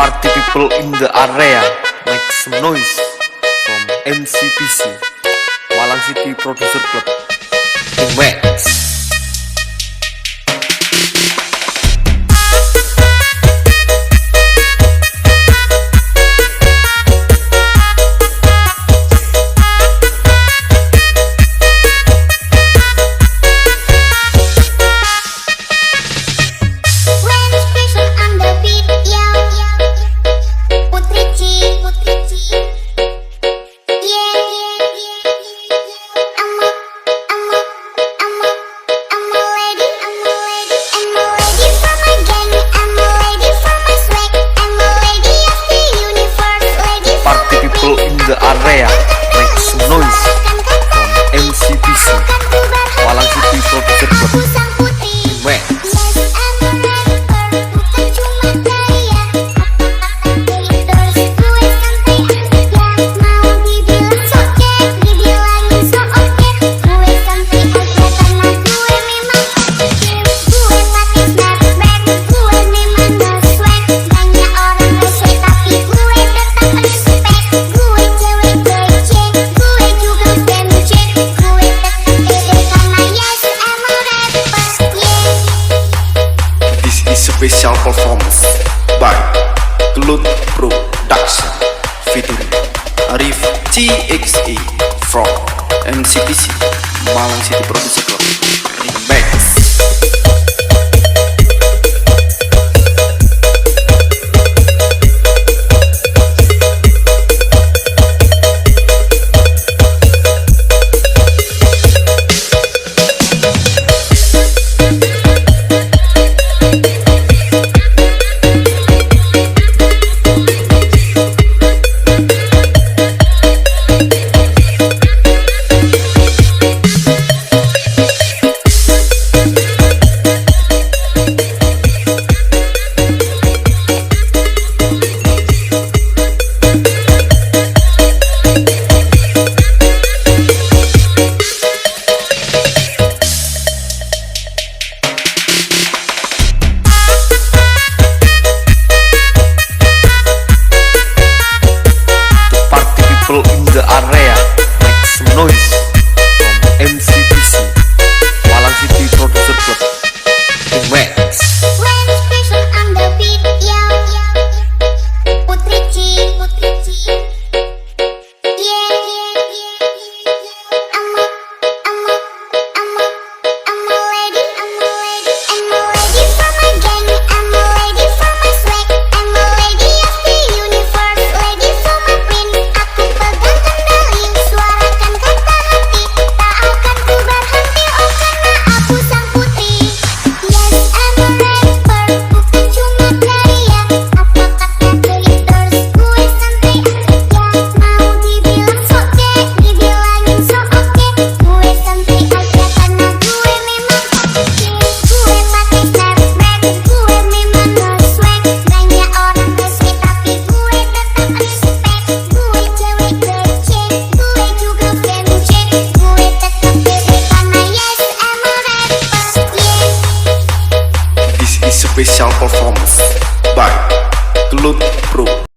Party people in the area, make some noise from MCPC, Malang City Producer Club, Max. The area, make some noise from MCPC, Malang City Producer Club, Max. Special performance by Cloud Production featuring Arif TXA from MCPC, Malang City Producer Club, Max. In the area, make some noise from MCPC, Malang City Producer Club, Max. Special performance by Cloud Pro.